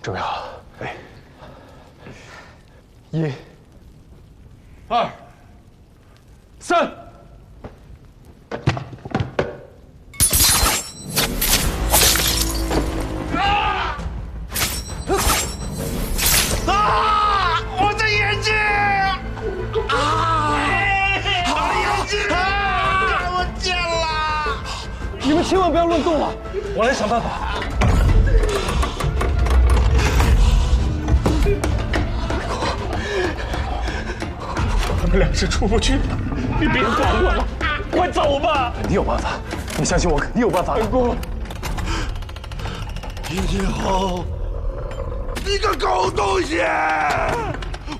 周瑶，哎，1、2、3。 我的眼睛！我的眼睛！我见了！你们千万不要乱动啊！我来想办法。我们俩是出不去的，你别管我了，快走吧！你有办法，你相信我，你有办法。二姑，叶天豪，你个狗东西！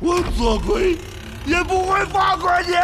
我做鬼也不会放过你！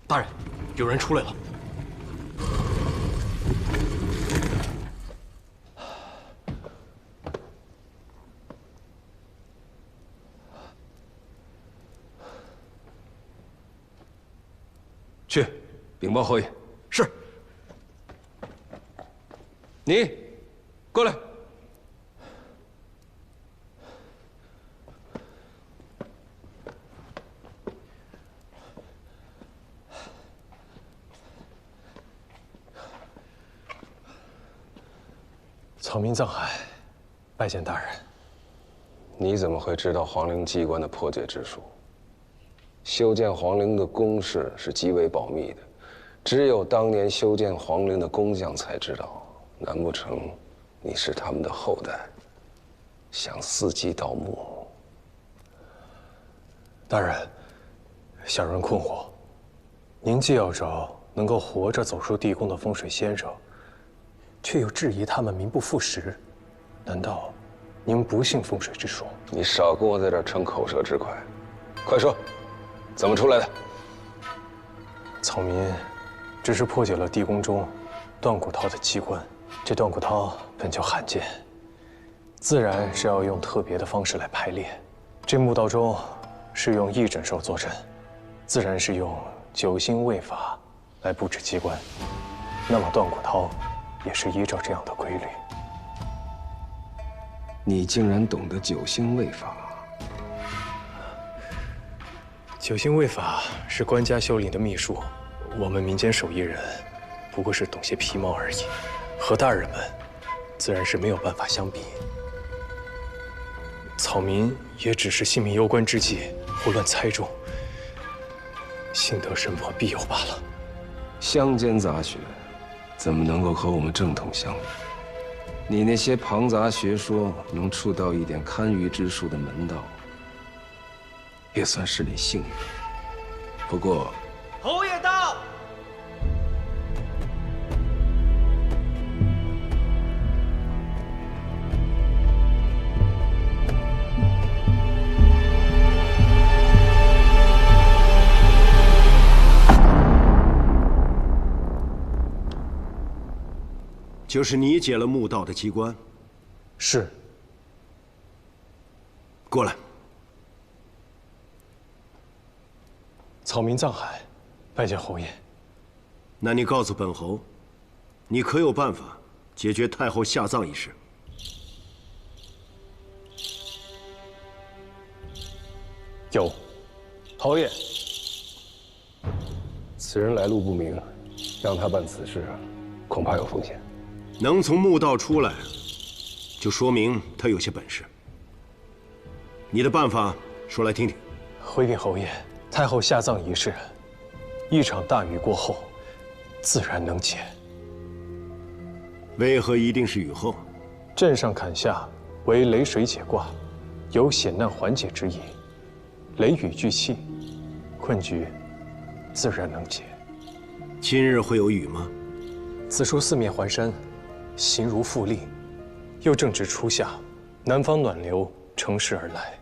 大人，有人出来了。去禀报侯爷。是。你，过来。 草民藏海，拜见大人。你怎么会知道皇陵机关的破解之术？修建皇陵的工事是极为保密的，只有当年修建皇陵的工匠才知道。难不成你是他们的后代，想伺机盗墓？大人，小人困惑。您既要找能够活着走出地宫的风水先生， 却又质疑他们名不副实，难道您不信风水之说？你少跟我在这儿逞口舌之快，快说，怎么出来的？草民只是破解了地宫中断骨陶的机关，这断骨陶本就罕见，自然是要用特别的方式来排列。这墓道中是用一整兽坐镇，自然是用九星位法来布置机关。那么断骨陶 也是依照这样的规律。你竟然懂得九星位法？九星位法是官家修领的秘术，我们民间手艺人不过是懂些皮毛而已，和大人们自然是没有办法相比。草民也只是性命攸关之际胡乱猜中，幸得神婆庇佑罢了。乡间杂学 怎么能够和我们正统相比？你那些庞杂学说能触到一点堪舆之术的门道，也算是你幸运。不过，侯爷到。就是你解了墓道的机关。是。过来。草民藏海，拜见侯爷。那你告诉本侯，你可有办法解决太后下葬一事？有，侯爷，此人来路不明，让他办此事，恐怕有风险。能从墓道出来，就说明他有些本事。你的办法说来听听。回禀侯爷，太后下葬仪式，一场大雨过后，自然能解。为何一定是雨后？镇上坎下为雷水解卦，有险难缓解之意。雷雨俱气，困局自然能解。今日会有雨吗？此处四面环山，形如复利，又正值初夏，南方暖流乘势而来。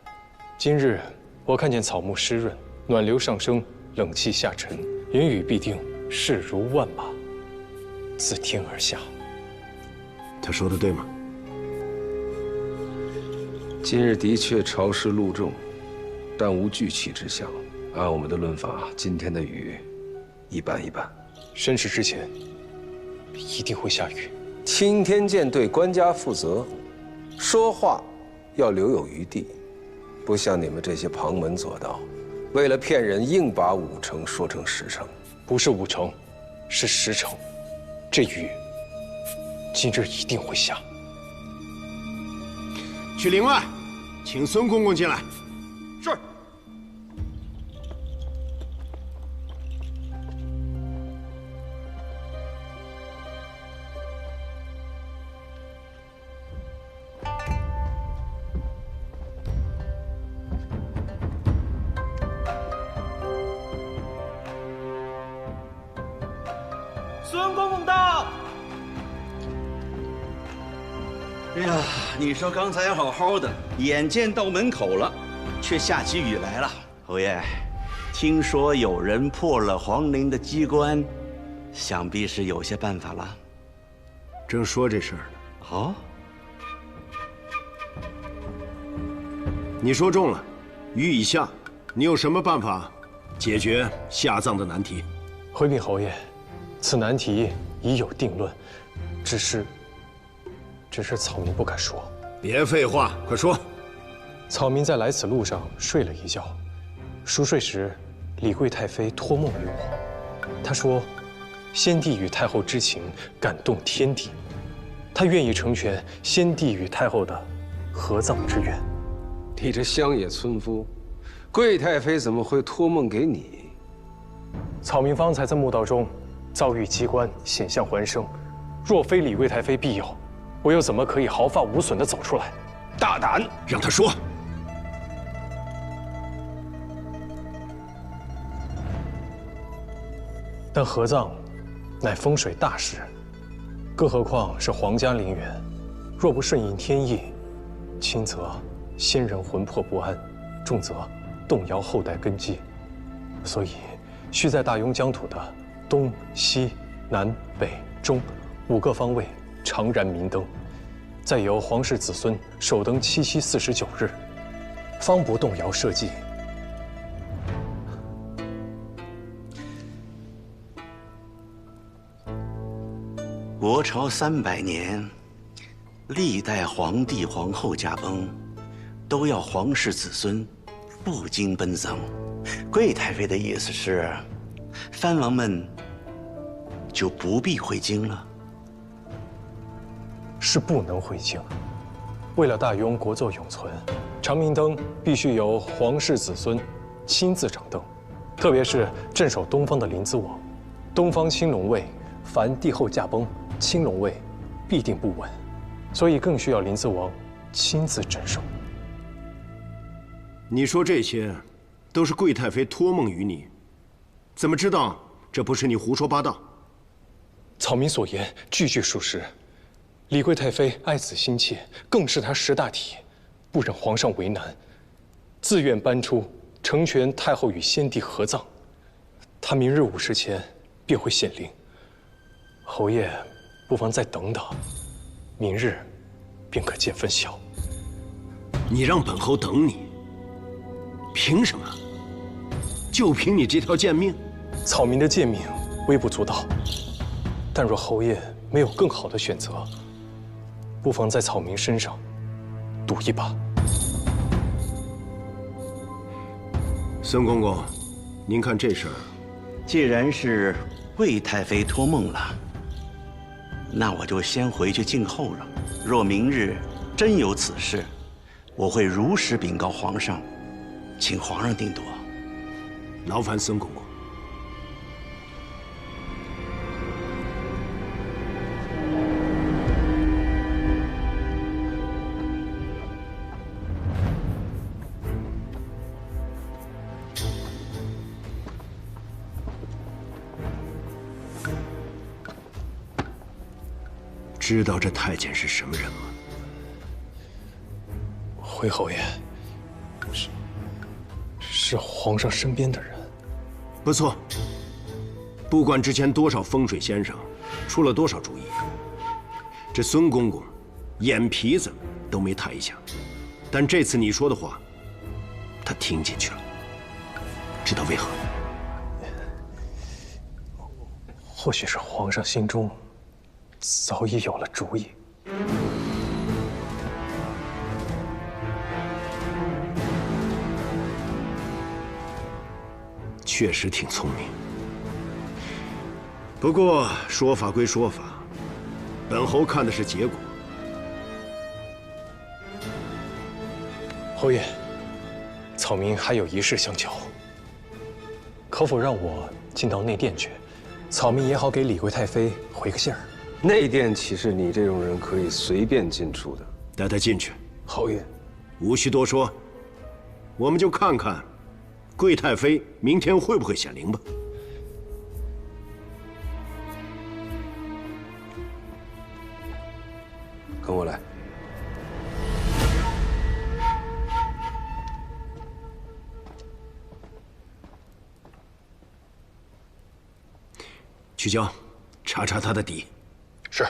今日我看见草木湿润，暖流上升，冷气下沉，云雨必定势如万马，自天而下。他说的对吗？今日的确潮湿露重，但无聚气之象。按我们的论法，今天的雨一般一般。申时之前，一定会下雨。青天剑对官家负责，说话要留有余地，不像你们这些旁门左道，为了骗人硬把5成说成10成。不是5成，是10成。这雨今日一定会下。去陵外，请孙公公进来。是。孙公公到。哎呀，你说刚才好好的，眼见到门口了，却下起雨来了。侯爷，听说有人破了皇陵的机关，想必是有些办法了。正说这事儿呢。哦，你说中了，雨已下，你有什么办法解决下葬的难题？回禀侯爷，此难题已有定论，只是草民不敢说。别废话，快说。草民在来此路上睡了一觉，熟睡时，李贵太妃托梦于我，她说，先帝与太后之情感动天地，她愿意成全先帝与太后的合葬之愿。你这乡野村夫，贵太妃怎么会托梦给你？草民方才在墓道中遭遇机关，险象环生，若非李贵太妃庇佑，我又怎么可以毫发无损地走出来？大胆，让他说。但合葬乃风水大事，更何况是皇家陵园，若不顺应天意，轻则先人魂魄不安，重则动摇后代根基，所以需在大雍疆土的东西南北中5个方位常燃明灯，再由皇室子孙守灯7夕49日，方不动摇社稷。国朝300年，历代皇帝皇后驾崩，都要皇室子孙赴京奔丧。贵太妃的意思是，藩王们就不必回京了。是不能回京。为了大雍国祚永存，长明灯必须由皇室子孙亲自掌灯，特别是镇守东方的临淄王，东方青龙位，凡帝后驾崩，青龙位必定不稳，所以更需要临淄王亲自镇守。你说这些，都是贵太妃托梦于你，怎么知道这不是你胡说八道？草民所言句句属实。李贵太妃爱子心切，更是她识大体，不忍皇上为难，自愿搬出成全太后与先帝合葬。她明日午时前便会显灵，侯爷不妨再等等，明日便可见分晓。你让本侯等你，凭什么？就凭你这条贱命？草民的贱命微不足道，但若侯爷没有更好的选择，不妨在草民身上赌一把。孙公公，您看这事儿，既然是贵太妃托梦了，那我就先回去静候了。若明日真有此事，我会如实禀告皇上，请皇上定夺。劳烦孙公公。知道这太监是什么人吗？回侯爷，是皇上身边的人。不错。不管之前多少风水先生出了多少主意，这孙公公眼皮子都没抬一下。但这次你说的话，他听进去了。知道为何？或许是皇上心中早已有了主意。确实挺聪明。不过说法归说法，本侯看的是结果。侯爷，草民还有一事相求，可否让我进到内殿去？草民也好给李贵太妃回个信儿。内殿岂是你这种人可以随便进出的？带他进去。侯爷，无需多说，我们就看看贵太妃明天会不会显灵吧。跟我来。去焦，查查他的底。是。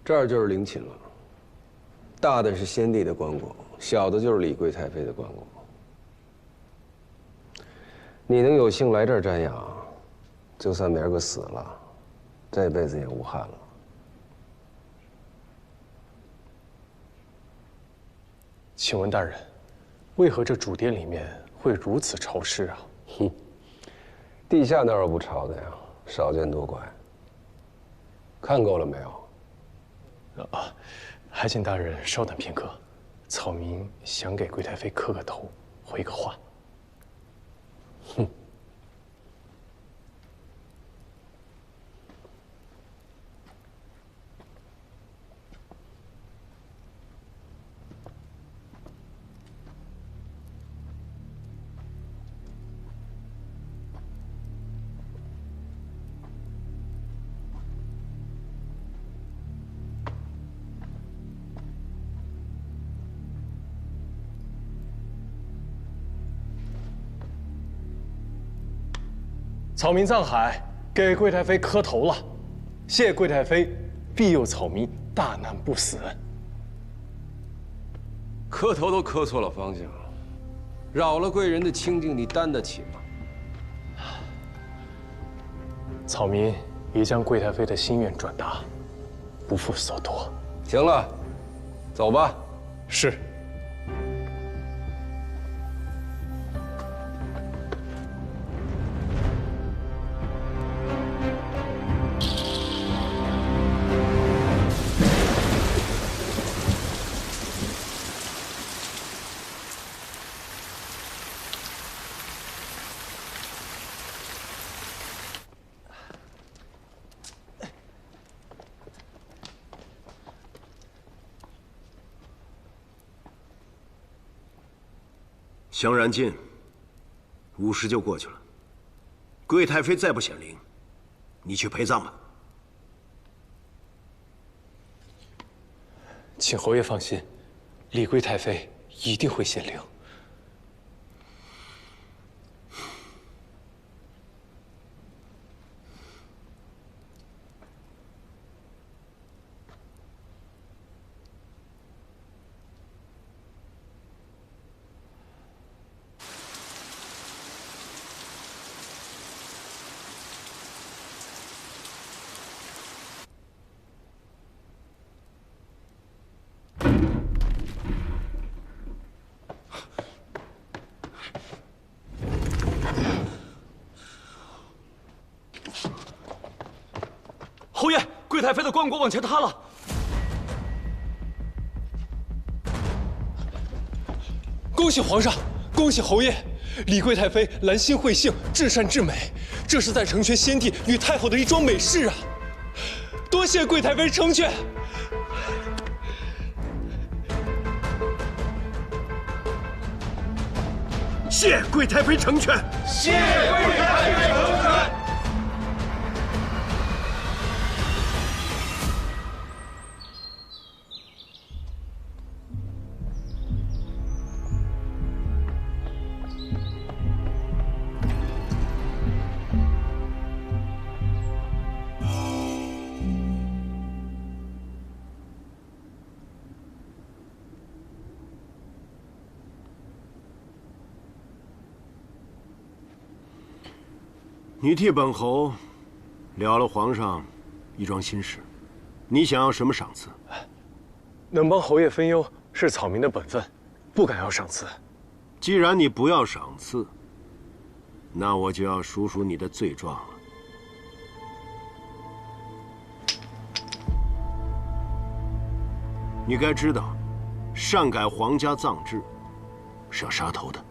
这儿就是陵寝了，大的是先帝的棺椁，小的就是李贵太妃的棺椁。你能有幸来这儿瞻仰，就算明儿个死了，这辈子也无憾了。请问大人，为何这主殿里面会如此潮湿啊？哼，地下哪有不潮的呀？少见多怪。看够了没有？还请大人稍等片刻，草民想给贵太妃磕个头，回个话。哼。草民藏海给贵太妃磕头了，谢贵太妃庇佑草民大难不死。磕头都磕错了方向，扰了贵人的清静，你担得起吗？草民已将贵太妃的心愿转达，不负所托。行了，走吧。是。香然尽，5时就过去了。贵太妃再不显灵，你去陪葬吧。请侯爷放心，李贵太妃一定会显灵。贵太妃的棺椁往前塌了。恭喜皇上，恭喜侯爷！李贵太妃兰心慧性，至善至美，这是在成全先帝与太后的一桩美事啊！多谢贵太妃成全。谢贵太妃成全。谢贵太妃成全。 你替本侯了了皇上一桩心事，你想要什么赏赐？能帮侯爷分忧是草民的本分，不敢要赏赐。既然你不要赏赐，那我就要数数你的罪状了。你该知道，擅改皇家葬制是要杀头的。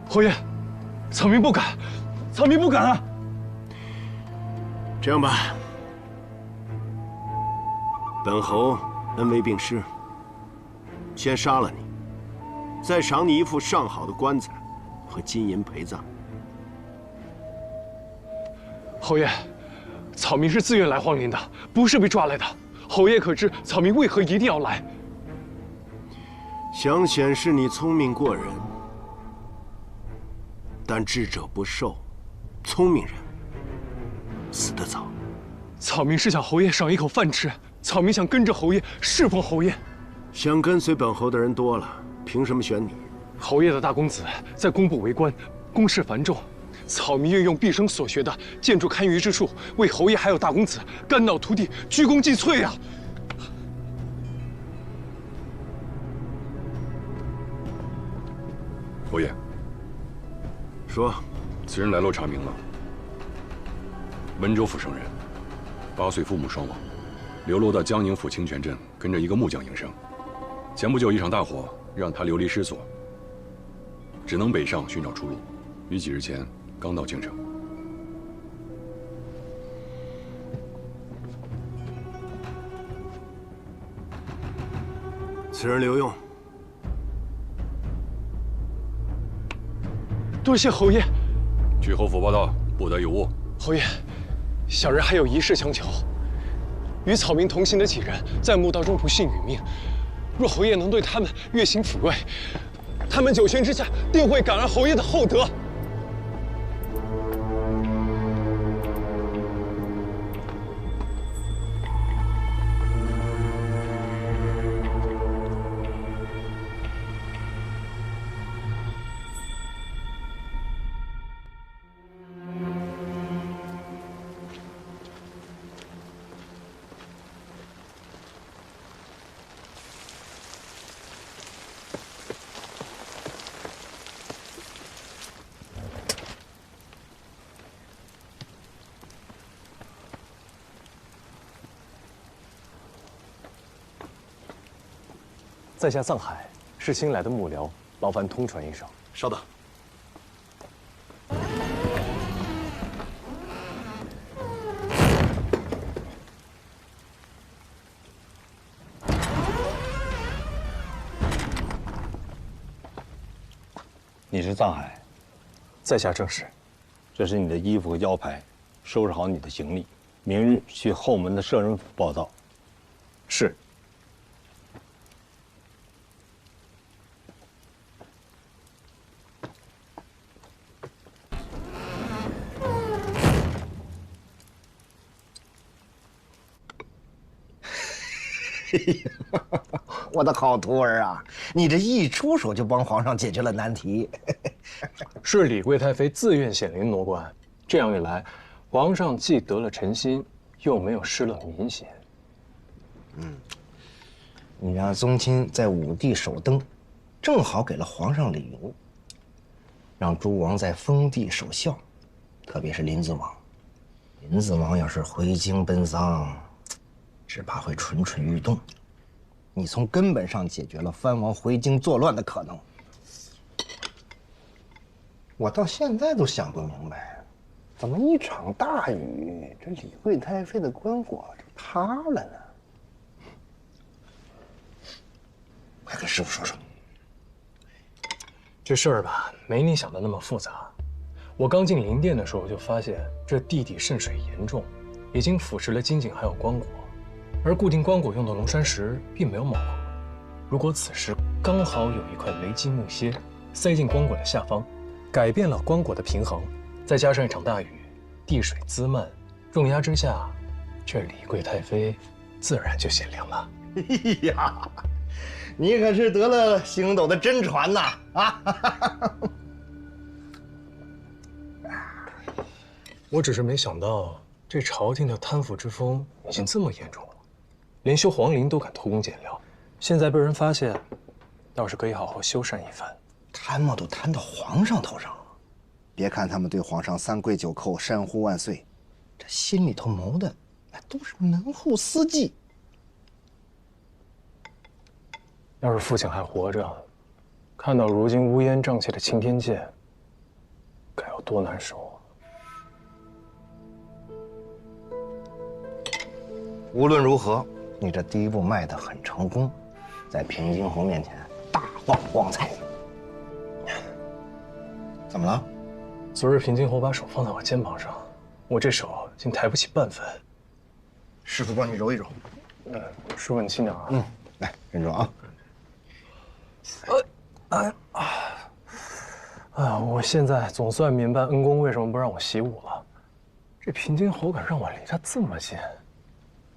侯爷。 草民不敢，草民不敢啊！这样吧，本侯恩威并施，先杀了你，再赏你一副上好的棺材和金银陪葬。侯爷，草民是自愿来皇陵的，不是被抓来的。侯爷可知草民为何一定要来？想显示你聪明过人。 但智者不寿，聪明人死得早。草民是想侯爷赏一口饭吃，草民想跟着侯爷侍奉侯爷。想跟随本侯的人多了，凭什么选你？侯爷的大公子在工部为官，公事繁重，草民愿用毕生所学的建筑堪舆之术，为侯爷还有大公子肝脑涂地，鞠躬尽瘁啊！ 侯爷，说，此人来路查明了，温州府生人，8岁父母双亡，流落到江宁府清泉镇，跟着一个木匠营生。前不久一场大火让他流离失所，只能北上寻找出路。于几日前刚到京城。此人留用。 多谢侯爷。去侯府报道，不得有误。侯爷，小人还有一事相求。与草民同行的几人在墓道中不幸殒命，若侯爷能对他们月行抚慰，他们九泉之下定会感恩侯爷的厚德。在下藏海，是新来的幕僚，劳烦通传一声。稍等。你是藏海，在下正是。这是你的衣服和腰牌，收拾好你的行李，明日去后门的摄人府报到。是。 我的好徒儿啊，你这一出手就帮皇上解决了难题。是李贵太妃自愿显灵挪官，这样一来，皇上既得了臣心，又没有失了民心。你让宗亲在武帝首登，正好给了皇上理由；让诸王在封地守孝，特别是临淄王，林子王要是回京奔丧，只怕会蠢蠢欲动。你从根本上解决了藩王回京作乱的可能。我到现在都想不明白，怎么一场大雨，这李贵太妃的棺椁就塌了呢？快跟师傅说说。这事儿吧，没你想的那么复杂。我刚进灵殿的时候就发现，这地底渗水严重，已经腐蚀了金井还有棺椁，而固定棺椁用的龙山石并没有饱和。如果此时刚好有一块雷击木楔塞进棺椁的下方，改变了棺椁的平衡，再加上一场大雨，地水滋漫，重压之下，这李贵太妃自然就显灵了。哎呀，你可是得了星斗的真传呐！啊！我只是没想到，这朝廷的贪腐之风已经这么严重了，连修皇陵都敢偷工减料。现在被人发现，倒是可以好好修缮一番。贪墨都贪到皇上头上了，别看他们对皇上三跪九叩、山呼万岁，这心里头谋的那都是门户私计。要是父亲还活着，看到如今乌烟瘴气的青天剑，该有多难受啊！无论如何，你这第一步迈得很成功，在平津侯面前大放光彩。怎么了？昨日平津侯把手放在我肩膀上，我这手竟抬不起半分。师傅帮你揉一揉。师傅你轻点啊。来，认真啊。哎呀，我现在总算明白恩公为什么不让我习武了。这平津侯敢让我离他这么近，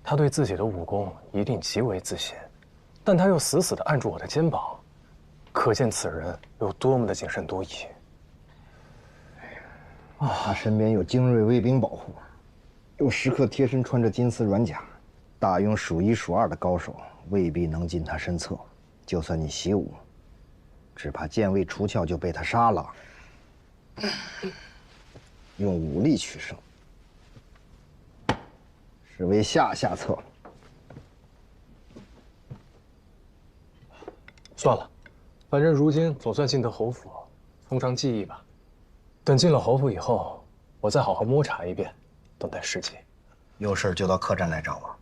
他对自己的武功一定极为自信，但他又死死地按住我的肩膀，可见此人有多么的谨慎多疑。他身边有精锐卫兵保护，又时刻贴身穿着金丝软甲，大庸数一数二的高手未必能进他身侧。就算你习武，只怕剑未出鞘就被他杀了。用武力取胜，是为下策。算了，反正如今总算进得侯府，从长计议吧。等进了侯府以后，我再好好摸查一遍，等待时机。有事就到客栈来找我，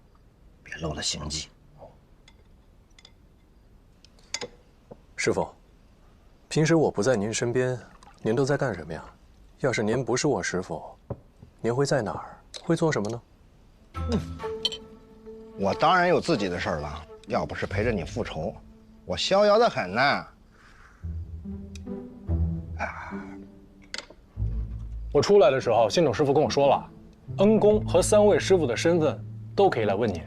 别漏了行迹。师傅，平时我不在您身边，您都在干什么呀？要是您不是我师傅，您会在哪儿？会做什么呢？我当然有自己的事儿了，要不是陪着你复仇，我逍遥得很呢。我出来的时候，信种师傅跟我说了，恩公和3位师傅的身份都可以来问你。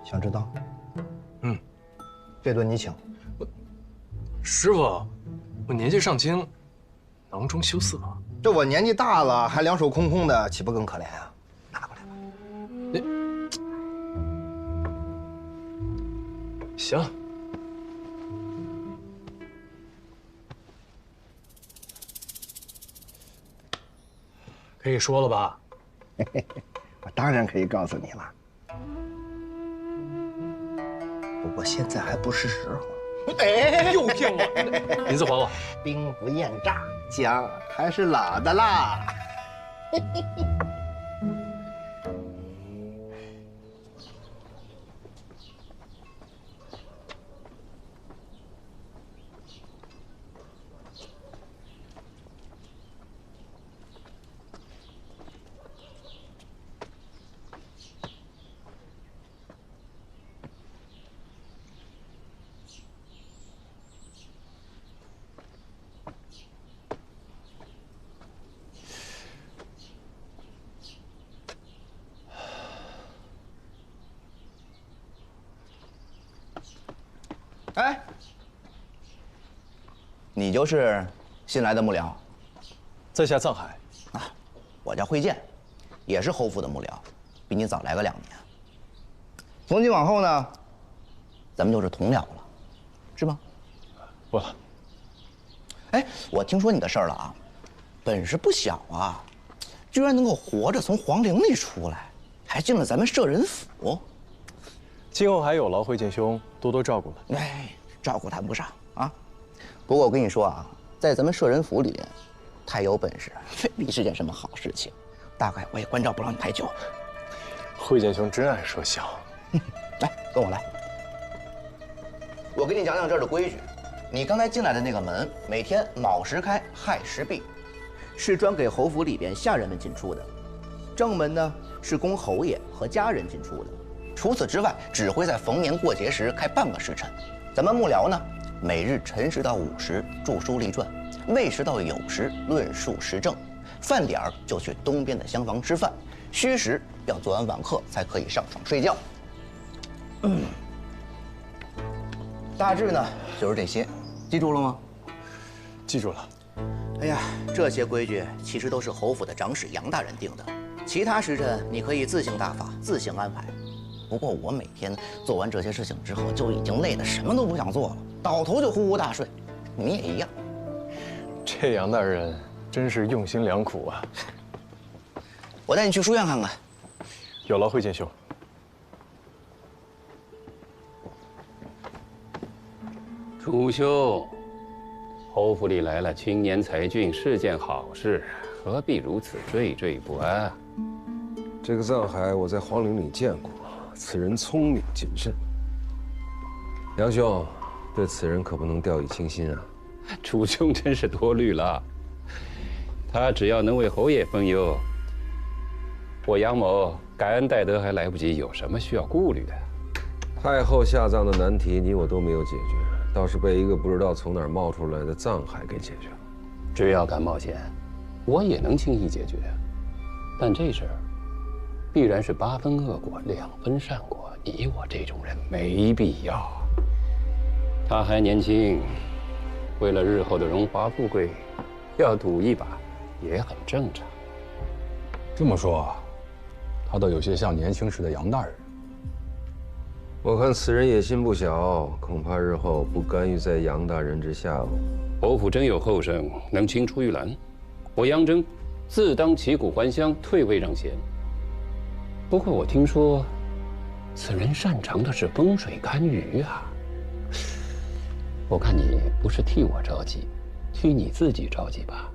想知道？这顿你请。师傅，我年纪尚轻，囊中羞涩。这我年纪大了，还两手空空的，岂不更可怜啊？拿过来吧。行。可以说了吧？我当然可以告诉你了，不过现在还不是时候。哎，又骗我！银子还我。兵不厌诈，姜还是老的辣。哎，你就是新来的幕僚？在下藏海。啊，我叫慧剑，也是侯府的幕僚，比你早来个2年。从今往后呢，咱们就是同僚了，是吗？不，哎，我听说你的事儿了啊，本事不小啊，居然能够活着从皇陵里出来，还进了咱们摄人府。今后还有劳惠剑兄多多照顾了。哎，照顾谈不上啊。不过我跟你说啊，在咱们摄人府里边，太有本事未必是件什么好事情。大概我也关照不了你太久。惠剑兄真爱说笑。来，跟我来。我给你讲讲这儿的规矩。你刚才进来的那个门，每天卯时开，亥时闭，是专给侯府里边下人们进出的。正门呢是供侯爷和家人进出的。除此之外，只会在逢年过节时开半个时辰。咱们幕僚呢，每日辰时到午时著书立传，未时到酉时论述时政，饭点儿就去东边的厢房吃饭，戌时要做完晚课才可以上床睡觉。大致呢就是这些，记住了吗？记住了。哎呀，这些规矩其实都是侯府的长史杨大人定的，其他时辰你可以自行大法，自行安排。不过我每天做完这些事情之后，就已经累得什么都不想做了，倒头就呼呼大睡。你也一样。这杨大人真是用心良苦啊！我带你去书院看看。有劳惠剑兄。楚兄，侯府里来了青年才俊，是件好事，何必如此惴惴不安？这个藏海我在皇陵里见过，此人聪明谨慎。杨兄，对此人可不能掉以轻心啊！楚兄真是多虑了，他只要能为侯爷分忧，我杨某感恩戴德还来不及，有什么需要顾虑的？太后下葬的难题，你我都没有解决。倒是被一个不知道从哪儿冒出来的藏海给解决了。只要敢冒险，我也能轻易解决。但这事儿必然是8分恶果2分善果，你我这种人没必要。他还年轻，为了日后的荣华富贵，要赌一把也很正常。这么说，他倒有些像年轻时的杨大人。我看此人野心不小，恐怕日后不甘于在杨大人之下哦。侯府真有后生能青出于蓝，我杨征自当旗鼓还乡，退位让贤。不过我听说，此人擅长的是风水堪舆啊。我看你不是替我着急，替你自己着急吧。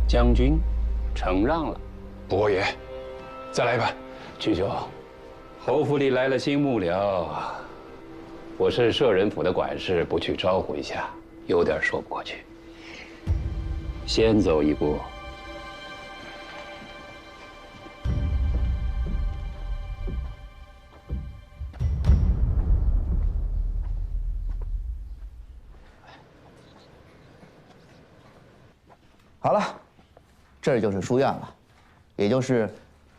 将军，承让了。伯爷，再来一盘。曲兄，侯府里来了新幕僚，我是摄人府的管事，不去招呼一下，有点说不过去。先走一步。好了，这就是书院了。也就是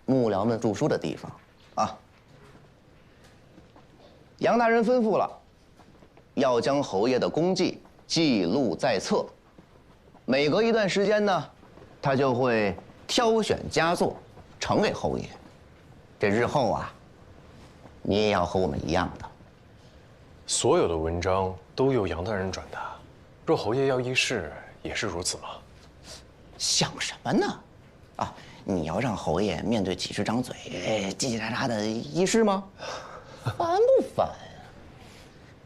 幕僚们著书的地方啊。杨大人吩咐了，要将侯爷的功绩记录在册。每隔一段时间呢，他就会挑选佳作呈给侯爷。这日后啊，你也要和我们一样的。所有的文章都由杨大人转达，若侯爷要议事，也是如此吗？想什么呢？啊！你要让侯爷面对几十张嘴，叽叽喳喳的议事吗？烦不烦呀？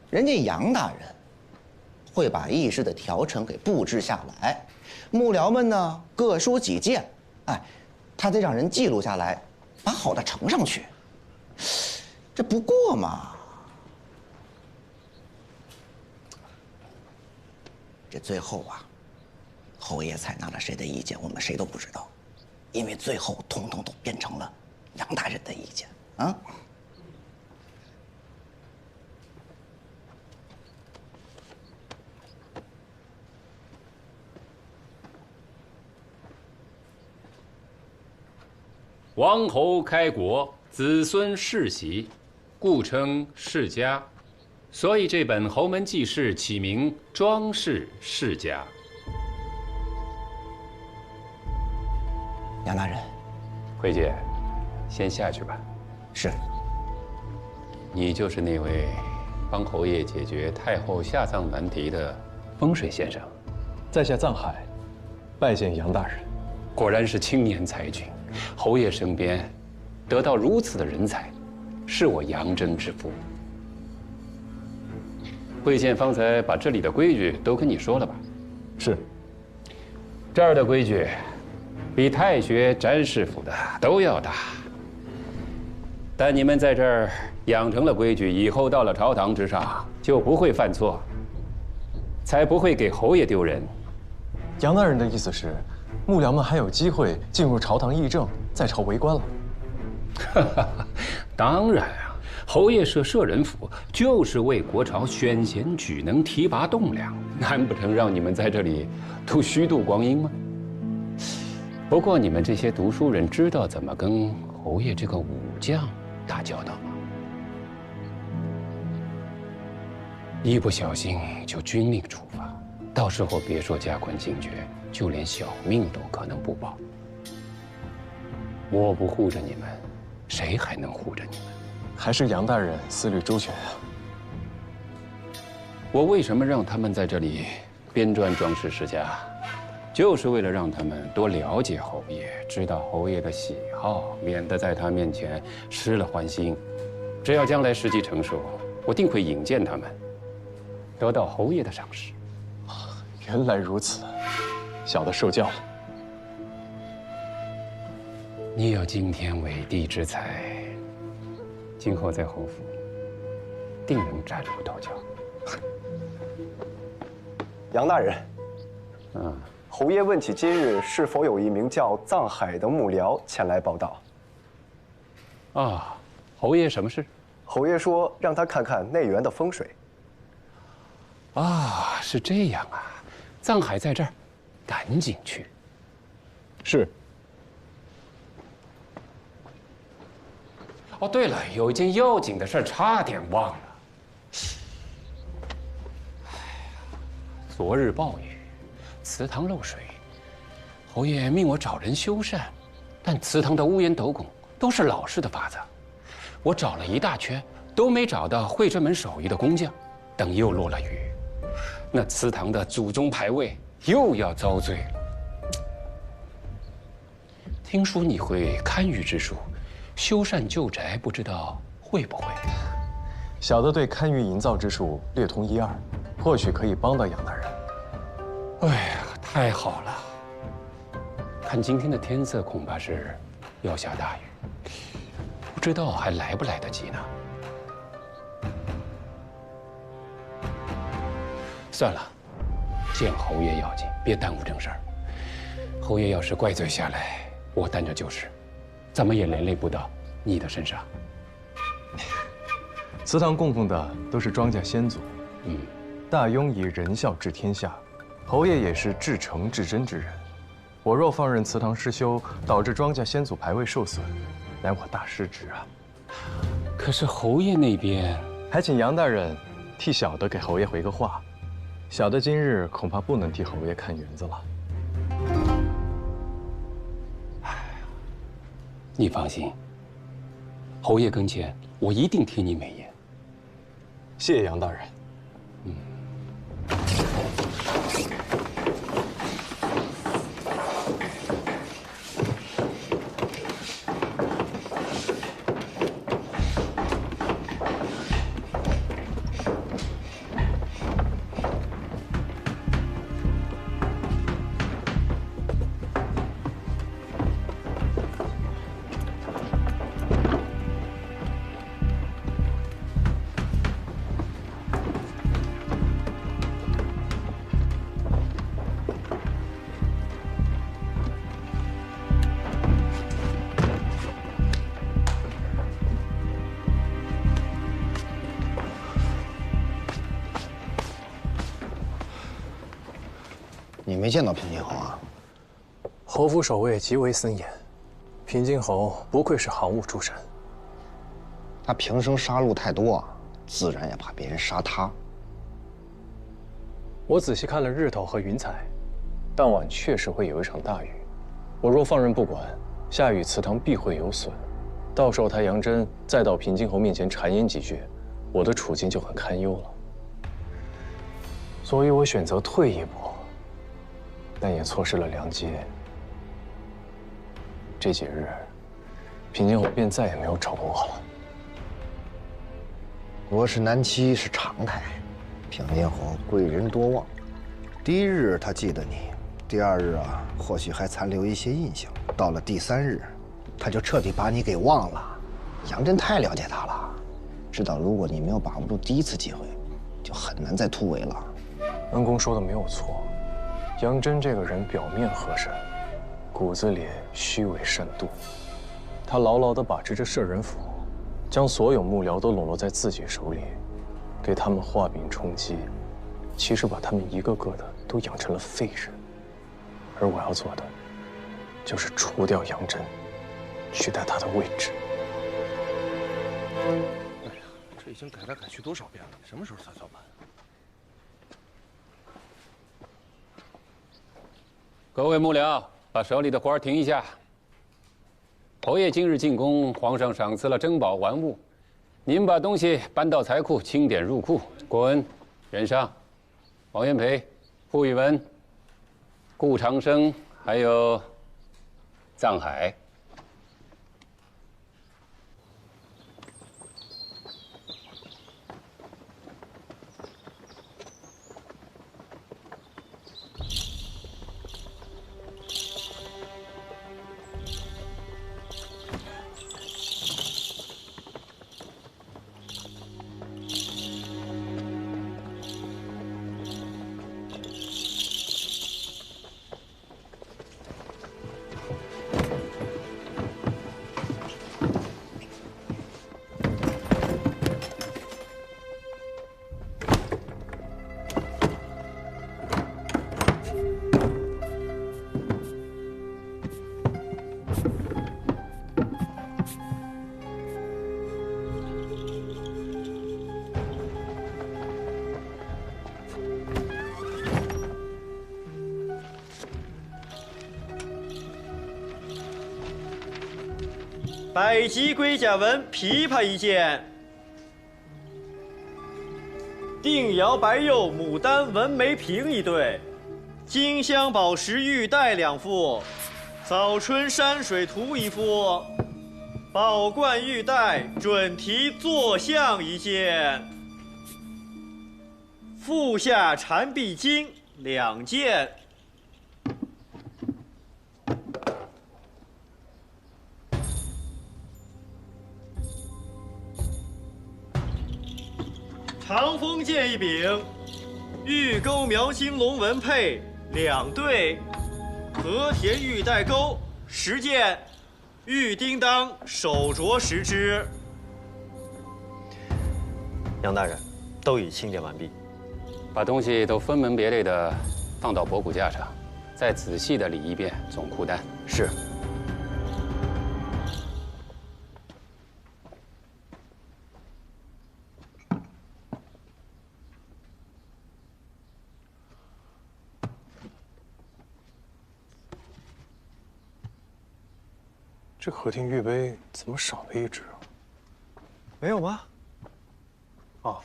人家杨大人会把议事的条程给布置下来，幕僚们呢各抒己见，哎，他得让人记录下来，把好的呈上去。这不过嘛，这最后啊，侯爷采纳了谁的意见，我们谁都不知道。因为最后统统都变成了杨大人的意见啊！王侯开国，子孙世袭，故称世家。所以这本《侯门记事》起名《庄氏世家》。杨大人，慧姐，先下去吧。是。你就是那位帮侯爷解决太后下葬难题的风水先生，在下藏海，拜见杨大人。果然是青年才俊，侯爷身边得到如此的人才，是我杨真之福。贵县方才把这里的规矩都跟你说了吧？是。这儿的规矩，比太学、詹师傅的都要大。但你们在这儿养成了规矩，以后到了朝堂之上就不会犯错，才不会给侯爷丢人。杨大人的意思是，幕僚们还有机会进入朝堂议政，在朝为官了。当然啊，侯爷设舍人府就是为国朝选贤举能、提拔栋梁，难不成让你们在这里都虚度光阴吗？不过你们这些读书人知道怎么跟侯爷这个武将打交道吗？一不小心就军令处罚，到时候别说加官进爵，就连小命都可能不保。我不护着你们，谁还能护着你们？还是杨大人思虑周全啊。我为什么让他们在这里编撰装饰世家，就是为了让他们多了解侯爷，知道侯爷的喜好，免得在他面前失了欢心。只要将来时机成熟，我定会引荐他们，得到侯爷的赏识。原来如此，小的受教了。你有惊天伟地之才，今后在侯府定能崭露头角。杨大人，侯爷问起今日是否有一名叫藏海的幕僚前来报道。啊，侯爷什么事？侯爷说让他看看内园的风水。啊，是这样啊，藏海在这儿，赶紧去。是。哦，对了，有一件要紧的事差点忘了。昨日暴雨，祠堂漏水，侯爷命我找人修缮，但祠堂的屋檐斗拱都是老式的法子，我找了一大圈都没找到会这门手艺的工匠。等又落了雨，那祠堂的祖宗牌位又要遭罪了。听说你会堪舆之术，修缮旧宅，不知道会不会？小的对堪舆营造之术略通一二，或许可以帮到杨大人。哎呀，太好了！看今天的天色，恐怕是要下大雨，不知道还来不来得及呢。算了，见侯爷要紧，别耽误正事儿。侯爷要是怪罪下来，我担着就是，怎么也连累不到你的身上。祠堂供奉的都是庄稼先祖，大庸以仁孝治天下，侯爷也是至诚至真之人。我若放任祠堂失修，导致庄稼先祖牌位受损，乃我大失职啊。可是侯爷那边，还请杨大人替小的给侯爷回个话。小的今日恐怕不能替侯爷看园子了。你放心，侯爷跟前我一定替你美言。谢谢杨大人。你没见到平津侯啊？侯府守卫极为森严，平津侯不愧是行务出身。他平生杀戮太多啊，自然也怕别人杀他。我仔细看了日头和云彩，当晚确实会有一场大雨。我若放任不管，下雨祠堂必会有损。到时候他杨真再到平津侯面前谗言几句，我的处境就很堪忧了。所以我选择退一步，但也错失了良机。这几日，平静侯便再也没有找过我了。国事难期是常态，平静侯贵人多望。第一日他记得你，第二日啊，或许还残留一些印象。到了第三日，他就彻底把你给忘了。杨真太了解他了，知道如果你没有把握住第一次机会，就很难再突围了。恩公说的没有错，杨真这个人表面和善，骨子里虚伪善妒。他牢牢地把持着摄人府，将所有幕僚都笼络在自己手里，给他们画饼充饥，其实把他们一个个的都养成了废人。而我要做的，就是除掉杨真，取代他的位置。哎呀，这已经改来改去多少遍了，什么时候才算完？各位幕僚，把手里的活儿停一下。侯爷今日进宫，皇上赏赐了珍宝玩物，您把东西搬到财库，清点入库。郭恩、任尚、王元培、傅宇文、顾长生，还有藏海。百级龟甲纹琵琶一件，定窑白釉牡丹纹眉瓶一对，金镶宝石玉带2副，早春山水图1幅，宝冠玉带准题坐像1件，腹下缠臂巾2件。长锋剑1柄，玉钩描青龙纹佩2对，和田玉带钩10件，玉叮当手镯10只。杨大人，都已清点完毕，把东西都分门别类的放到博古架上，再仔细的理一遍总库单。是。这和田玉杯怎么少了1只啊？没有吗？哦，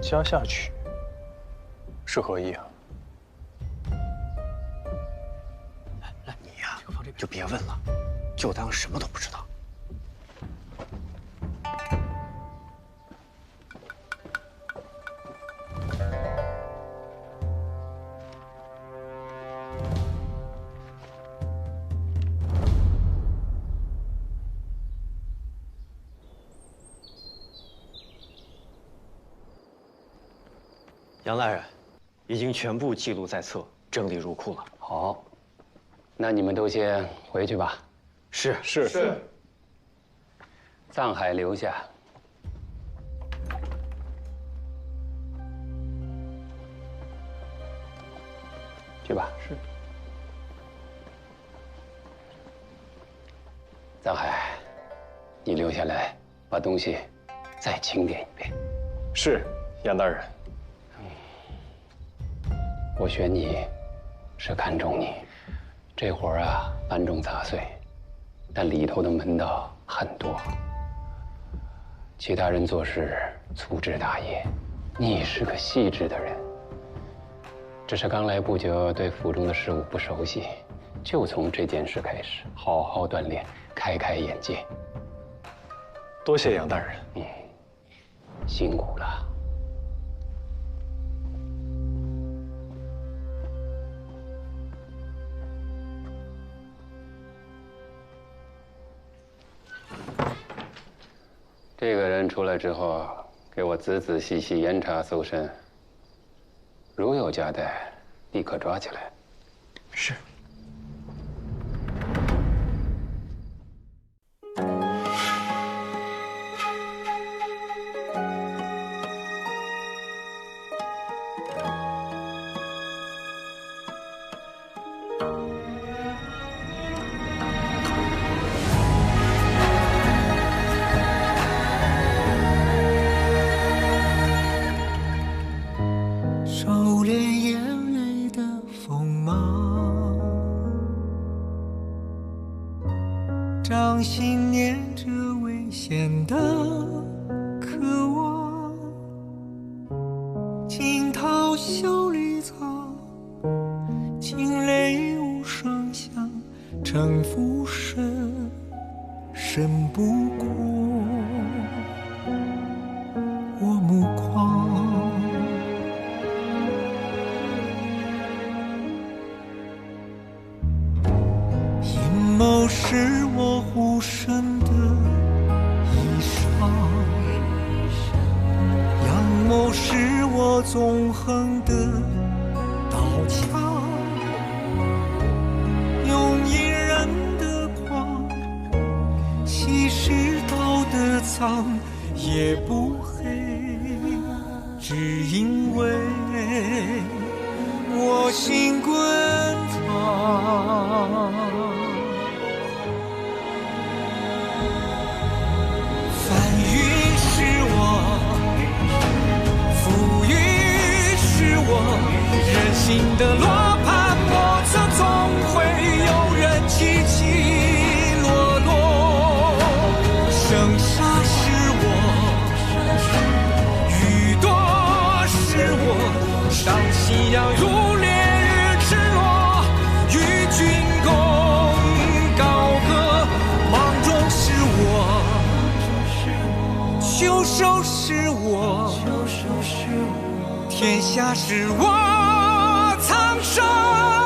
加下曲是何意啊？就别问了，就当什么都不知道。杨大人，已经全部记录在册，整理入库了。好，那你们都先回去吧。是。藏海留下。去吧。是。藏海，你留下来把东西再清点一遍。是，杨大人。我选你，是看中你。这活儿啊，繁重杂碎，但里头的门道很多。其他人做事粗枝大叶，你是个细致的人。只是刚来不久，对府中的事务不熟悉，就从这件事开始，好好锻炼，开开眼界。多谢杨大人。辛苦了。这个人出来之后，给我仔仔细细严查搜身，如有夹带，立刻抓起来。是。收敛眼泪的锋芒，掌心念着危险的渴望，惊涛袖里藏，惊雷无声响，城府深，深不过我目光。谋是我护身的衣裳，阳谋是我纵横的刀枪，用隐忍的狂，稀释道德藏，也不黑，只因为我心滚烫。人心的罗盘莫测，总会有人起起落落。盛夏是我，雨多是我，当夕阳如烈日赤裸，与君共高歌。芒种是我，秋收是我，天下是我苍生。